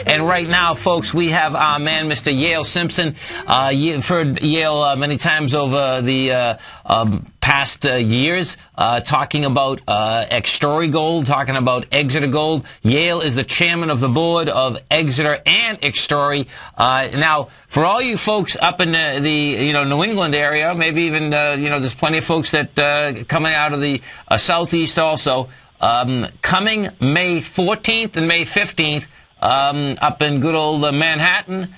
And right now, folks, we have our man, Mr. Yale Simpson. You've heard Yale many times over the past years talking about Extorre Gold, talking about Extorre Gold. Yale is the chairman of the board of Extorre and Extorre. Now, for all you folks up in the New England area, maybe even there's plenty of folks that coming out of the southeast also. Coming May 14th and May 15th, up in good old Manhattan,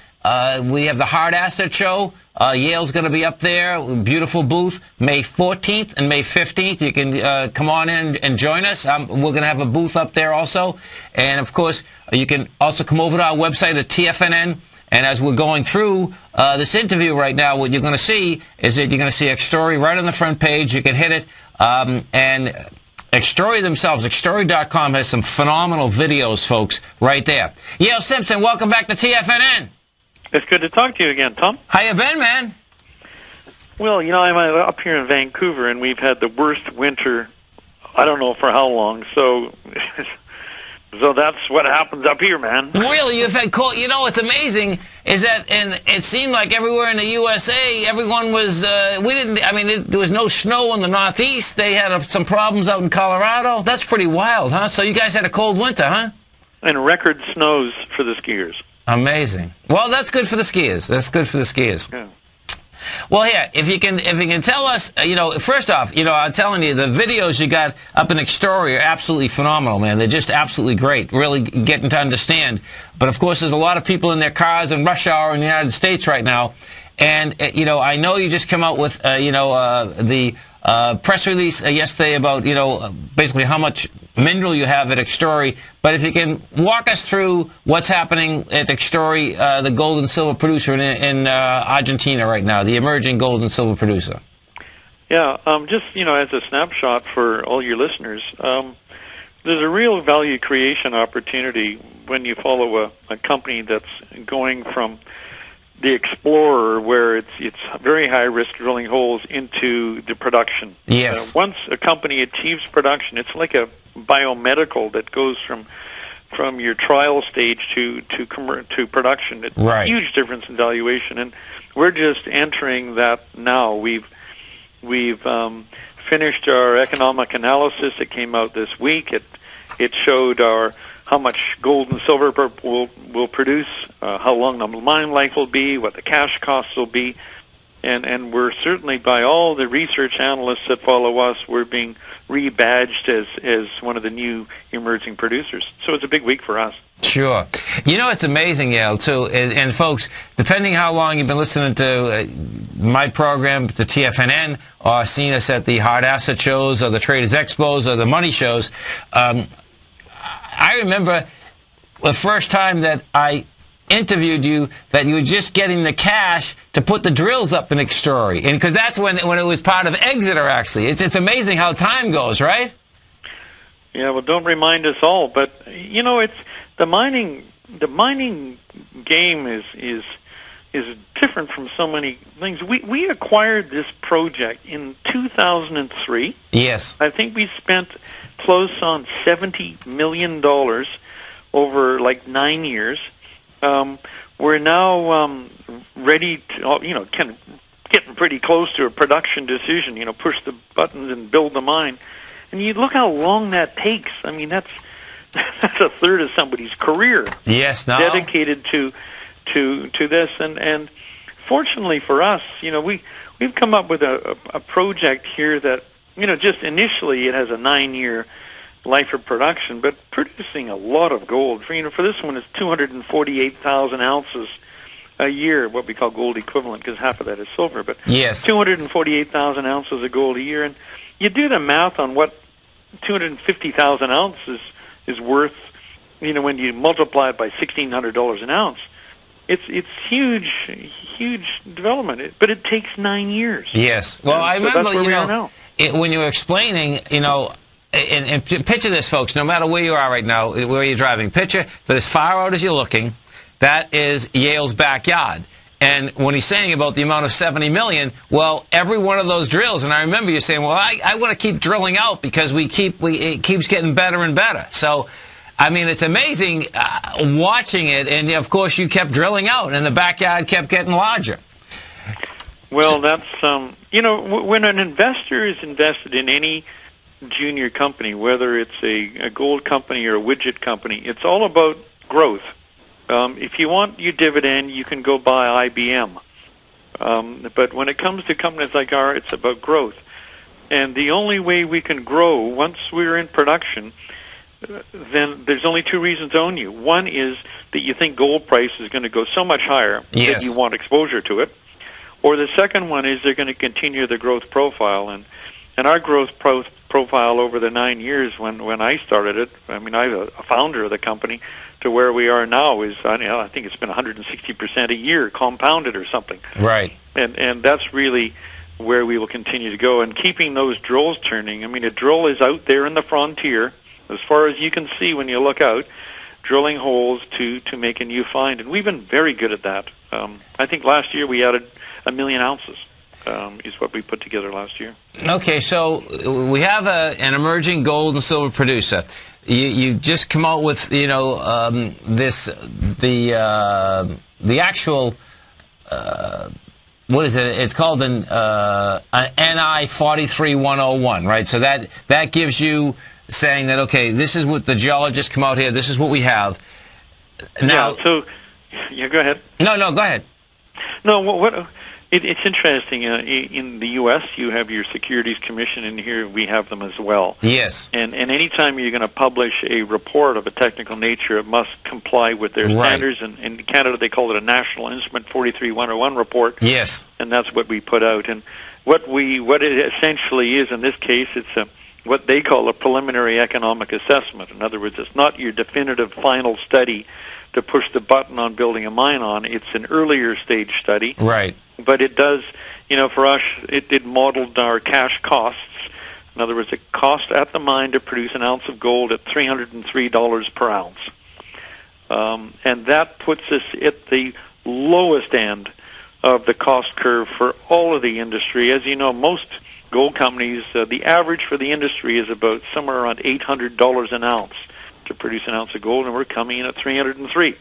we have the Hard Asset Show. Yale's going to be up there, beautiful booth, May 14th and May 15th. You can come on in and join us. We're going to have a booth up there also. And, of course, you can also come over to our website at TFNN. And as we're going through this interview right now, what you're going to see is that you're going to see Extorre right on the front page. You can hit it. And Extorre themselves, Extorre.com, has some phenomenal videos, folks, right there. Yale Simpson, welcome back to TFNN. It's good to talk to you again, Tom. How you been, man? Well, I'm up here in Vancouver, and we've had the worst winter, I don't know for how long, so that's what happens up here, man. Really? You've had cold. What's amazing is that, and it seemed like everywhere in the USA, everyone was, there was no snow in the Northeast. They had some problems out in Colorado. That's pretty wild, huh? So you guys had a cold winter, huh? And record snows for the skiers. Amazing. Well, that's good for the skiers. That's good for the skiers. Yeah. Well, here, if you can tell us, first off, I'm telling you, the videos you got up in Extorre are absolutely phenomenal, man. They're just absolutely great, really getting to understand. But, of course, there's a lot of people in their cars in rush hour in the United States right now. And, I know you just come out with, the press release yesterday about, basically how much mineral you have at Extorre. But if you can walk us through what's happening at Extorre, the gold and silver producer in Argentina right now, the emerging gold and silver producer. Yeah, just, as a snapshot for all your listeners, there's a real value creation opportunity when you follow a company that's going from the explorer, where it's very high risk drilling holes, into the production. Yes. Once a company achieves production, it's like a biomedical that goes from your trial stage to production. It's right. A huge difference in valuation, and we're just entering that now. We've finished our economic analysis. It came out this week. It showed how much gold and silver will produce, how long the mine life will be, what the cash costs will be, and we're certainly, by all the research analysts that follow us, we're being rebadged as one of the new emerging producers. So it's a big week for us. Sure. It's amazing, Yale, too. And folks, depending how long you've been listening to my program, the TFNN, or seeing us at the Hard Asset Shows or the Traders Expos or the Money Shows, I remember the first time that I interviewed you, that you were just getting the cash to put the drills up in Extorre, and because that's when it was part of Extorre. Actually, it's amazing how time goes, right? Yeah, well, don't remind us all, but it's the mining game is different from so many things. We acquired this project in 2003. Yes, I think we spent close on $70 million over like 9 years. We're now ready to, kind of getting pretty close to a production decision, push the buttons and build the mine. And you look how long that takes. I mean, that's a third of somebody's career. Yes, no. Dedicated to this. And fortunately for us, we've come up with a project here that, just initially it has a 9-year life of production, but producing a lot of gold. For this one, it's 248,000 ounces a year, what we call gold equivalent, because half of that is silver. But yes, 248,000 ounces of gold a year, and you do the math on what 250,000 ounces is worth. When you multiply it by $1,600 an ounce, it's huge development. But it takes 9 years. Yes. Well, I remember that's where we are now. When you were explaining, and picture this, folks, no matter where you are right now, where you're driving, picture that as far out as you're looking, that is Yale's backyard. And when he's saying about the amount of $70 million, well, every one of those drills, and I remember you saying, well, I want to keep drilling out because it keeps getting better and better. So I mean, it's amazing watching it, and of course you kept drilling out, and the backyard kept getting larger. Well, that's, you know, when an investor is invested in any junior company, whether it's a gold company or a widget company, it's all about growth. If you want your dividend, you can go buy IBM. But when it comes to companies like ours, it's about growth. And the only way we can grow once we're in production, then there's only two reasons to own you. One is that you think gold price is going to go so much higher that you want exposure to it. Or the second one is they're going to continue the growth profile. And our growth profile over the 9 years when I started it, I mean, I'm a founder of the company, to where we are now is, I think it's been 160% a year, compounded or something. Right. And that's really where we will continue to go. And keeping those drills turning, I mean, a drill is out there in the frontier, as far as you can see when you look out, drilling holes to make a new find. And we've been very good at that. I think last year we added 1 million ounces. Is what we put together last year. Okay, so we have an emerging gold and silver producer. You just come out with, you know, the actual what is it? It's called an NI 43101, right? So that gives you saying that, okay, this is what the geologists come out here. This is what we have. Now, yeah. So, yeah, go ahead. No, go ahead. No, what? It's interesting. In the U.S., you have your Securities Commission, and here we have them as well. Yes. And anytime you're going to publish a report of a technical nature, it must comply with their standards. And in Canada, they call it a National Instrument 43101 report. Yes. And that's what we put out. And what it essentially is in this case, it's what they call a preliminary economic assessment. In other words, it's not your definitive final study to push the button on building a mine on. It's an earlier stage study. Right. But it does, you know, for us, it modeled our cash costs. In other words, it cost at the mine to produce an ounce of gold at $303 per ounce. And that puts us at the lowest end of the cost curve for all of the industry. As you know, most gold companies, the average for the industry is about somewhere around $800 an ounce to produce an ounce of gold, and we're coming in at $303.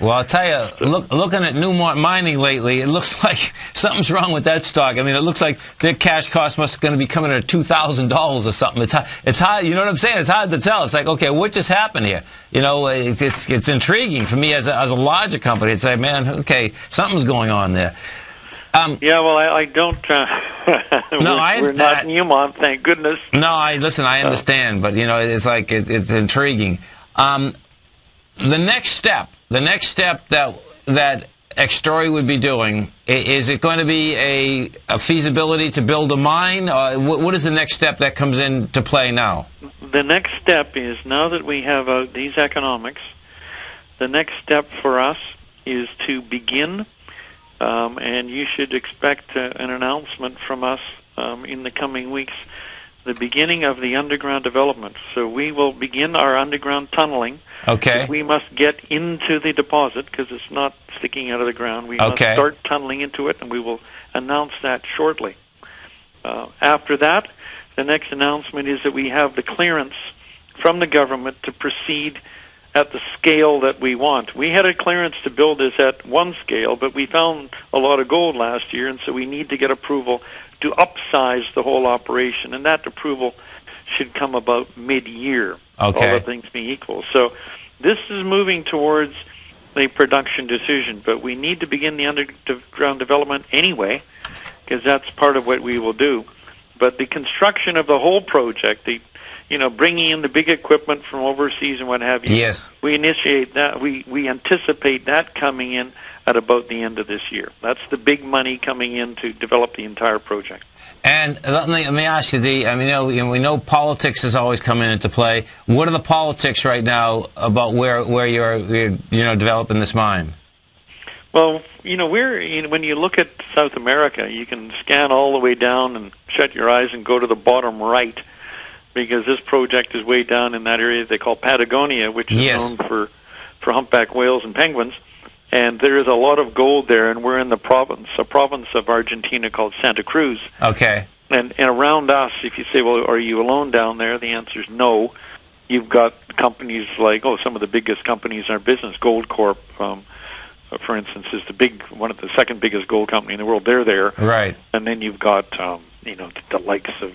Well, I'll tell you, looking at Newmont Mining lately, it looks like something's wrong with that stock. I mean, it looks like their cash cost must going to be coming at $2,000 or something. It's hard. You know what I'm saying? It's hard to tell. It's like, okay, what just happened here? You know, it's intriguing for me as a larger company. It's like, man, okay, something's going on there. Yeah, well, I don't. We're not Newmont, thank goodness. No, listen, I understand, but you know, it's like it's intriguing. The next step that Extorre would be doing, is it going to be a feasibility to build a mine? What is the next step that comes into play now? The next step is, now that we have these economics, the next step for us is to begin, and you should expect an announcement from us in the coming weeks, the beginning of the underground development. So we will begin our underground tunneling. Okay. We must get into the deposit because it's not sticking out of the ground. We must start tunneling into it, and we will announce that shortly. After that, the next announcement is that we have the clearance from the government to proceed at the scale that we want. We had a clearance to build this at one scale, but we found a lot of gold last year, and so we need to get approval to upsize the whole operation, and that approval should come about mid-year, all other things being equal. So this is moving towards a production decision, but we need to begin the underground development anyway, because that's part of what we will do. But the construction of the whole project, bringing in the big equipment from overseas and what have you, we initiate that. We anticipate that coming in at about the end of this year. That's the big money coming in to develop the entire project. And let me ask you, we know politics is always coming into play. What are the politics right now about where you're developing this mine? Well, when you look at South America, you can scan all the way down and shut your eyes and go to the bottom right, because this project is way down in that area they call Patagonia, which is known for humpback whales and penguins. And there is a lot of gold there, and we're in a province of Argentina called Santa Cruz. Okay. And around us, if you say, well, are you alone down there? The answer is no. You've got companies like, some of the biggest companies in our business, Gold Corp, for instance, is one of the second biggest gold company in the world. They're there. Right. And then you've got, the likes of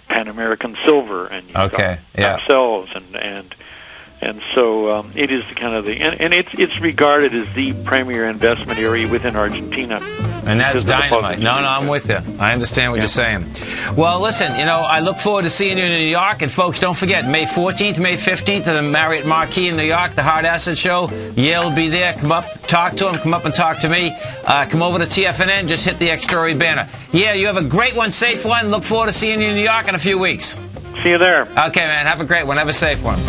Pan American Silver, and you've got ourselves, and so it is and it's regarded as the premier investment area within Argentina. And that's dynamite. No, I'm with you. I understand what you're saying. Well, listen, I look forward to seeing you in New York. And folks, don't forget, May 14th, May 15th at the Marriott Marquis in New York, the Hard Asset Show. Yale will be there. Come up, talk to him. Come up and talk to me. Come over to TFNN. Just hit the Extorre banner. Yeah, you have a great one, safe one. Look forward to seeing you in New York in a few weeks. See you there. Okay, man. Have a great one. Have a safe one.